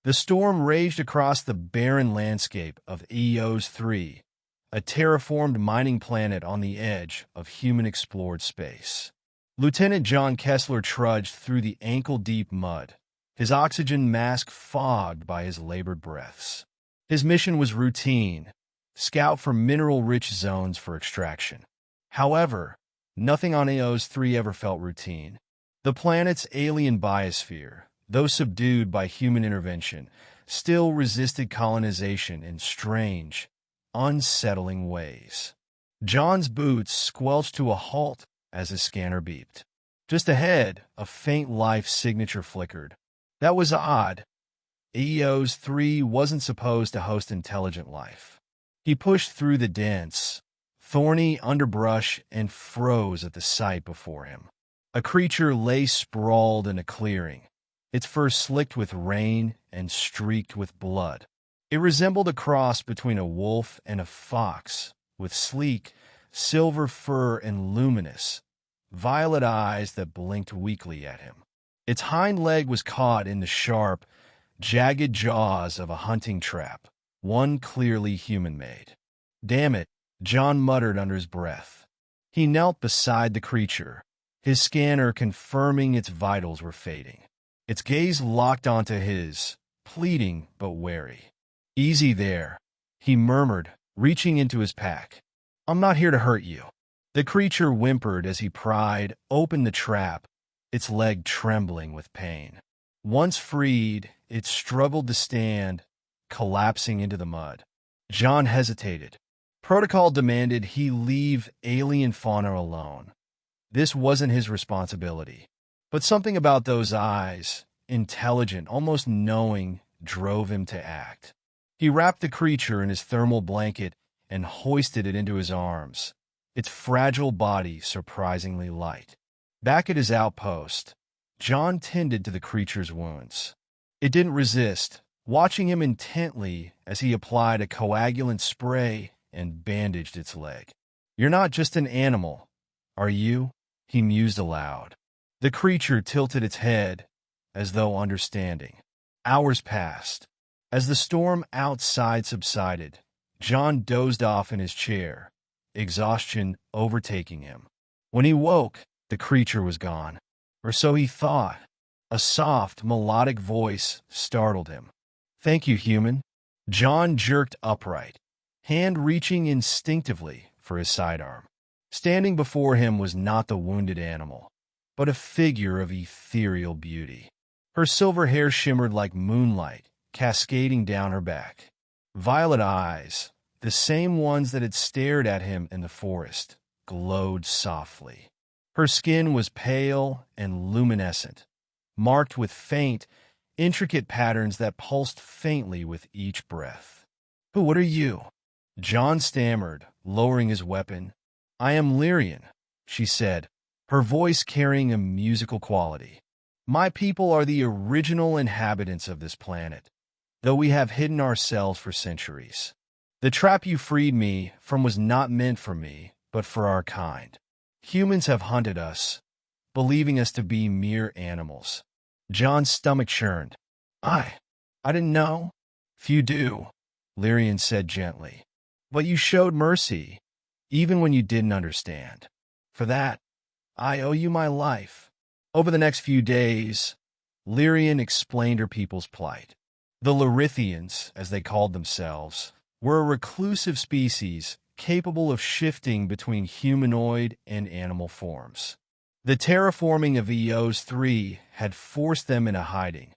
The storm raged across the barren landscape of Aeos III, a terraformed mining planet on the edge of human-explored space. Lieutenant John Kessler trudged through the ankle-deep mud, his oxygen mask fogged by his labored breaths. His mission was routine: scout for mineral-rich zones for extraction. However, nothing on Aeos III ever felt routine. The planet's alien biosphere, though subdued by human intervention, still resisted colonization in strange, unsettling ways. John's boots squelched to a halt as his scanner beeped. Just ahead, a faint life signature flickered. That was odd. Aeos III wasn't supposed to host intelligent life. He pushed through the dense, thorny underbrush and froze at the sight before him. A creature lay sprawled in a clearing, its fur slicked with rain and streaked with blood. It resembled a cross between a wolf and a fox, with sleek, silver fur and luminous, violet eyes that blinked weakly at him. Its hind leg was caught in the sharp, jagged jaws of a hunting trap, one clearly human-made. "Damn it," John muttered under his breath. He knelt beside the creature, his scanner confirming its vitals were fading. Its gaze locked onto his, pleading but wary. "Easy there," he murmured, reaching into his pack. "I'm not here to hurt you." The creature whimpered as he pried open the trap, its leg trembling with pain. Once freed, it struggled to stand, collapsing into the mud. John hesitated. Protocol demanded he leave alien fauna alone. This wasn't his responsibility. But something about those eyes, intelligent, almost knowing, drove him to act. He wrapped the creature in his thermal blanket and hoisted it into his arms, its fragile body surprisingly light. Back at his outpost, John tended to the creature's wounds. It didn't resist, watching him intently as he applied a coagulant spray and bandaged its leg. "You're not just an animal, are you?" he mused aloud. The creature tilted its head, as though understanding. Hours passed. As the storm outside subsided, John dozed off in his chair, exhaustion overtaking him. When he woke, the creature was gone. Or so he thought. A soft, melodic voice startled him. "Thank you, human." John jerked upright, hand reaching instinctively for his sidearm. Standing before him was not the wounded animal, but a figure of ethereal beauty. Her silver hair shimmered like moonlight, cascading down her back. Violet eyes, the same ones that had stared at him in the forest, glowed softly. Her skin was pale and luminescent, marked with faint, intricate patterns that pulsed faintly with each breath. What are you?" John stammered, lowering his weapon. "I am Lirian," she said, her voice carrying a musical quality. "My people are the original inhabitants of this planet, though we have hidden ourselves for centuries. The trap you freed me from was not meant for me, but for our kind. Humans have hunted us, believing us to be mere animals." John's stomach churned. I didn't know." "Few do," Lyrian said gently. "But you showed mercy, even when you didn't understand. For that, I owe you my life." Over the next few days, Lyrian explained her people's plight. The Lyrithians, as they called themselves, were a reclusive species capable of shifting between humanoid and animal forms. The terraforming of Aeos III had forced them into hiding,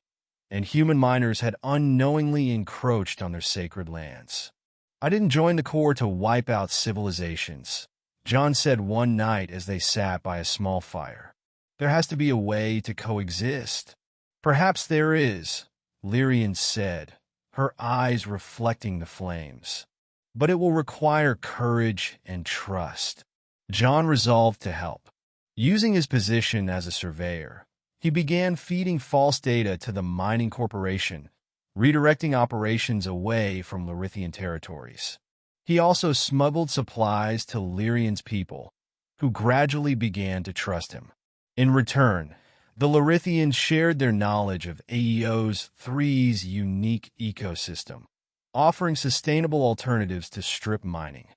and human miners had unknowingly encroached on their sacred lands. "I didn't join the Corps to wipe out civilizations," John said one night as they sat by a small fire. "There has to be a way to coexist." "Perhaps there is," Lyrian said, her eyes reflecting the flames. "But it will require courage and trust." John resolved to help. Using his position as a surveyor, he began feeding false data to the mining corporation, redirecting operations away from Lyrithian territories. He also smuggled supplies to Lyrian's people, who gradually began to trust him. In return, The Lyrithians shared their knowledge of Aeos III's unique ecosystem, offering sustainable alternatives to strip mining.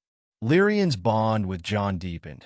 Lyrian's bond with John deepened,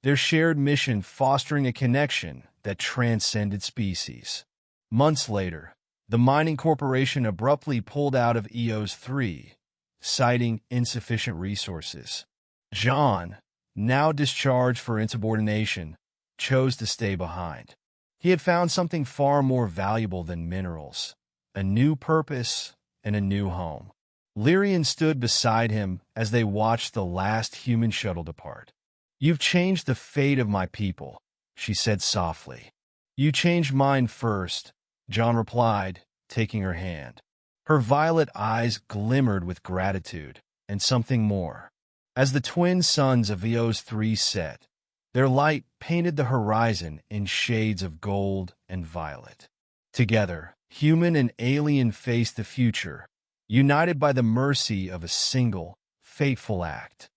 their shared mission fostering a connection that transcended species. Months later, the mining corporation abruptly pulled out of Eos III, citing insufficient resources. John, now discharged for insubordination, chose to stay behind. He had found something far more valuable than minerals, a new purpose and a new home. Lyrian stood beside him as they watched the last human shuttle depart. "You've changed the fate of my people," she said softly. "You changed mine first," John replied, taking her hand. Her violet eyes glimmered with gratitude and something more. As the twin suns of Eos III set, their light painted the horizon in shades of gold and violet. Together, human and alien faced the future, united by the mercy of a single, fateful act.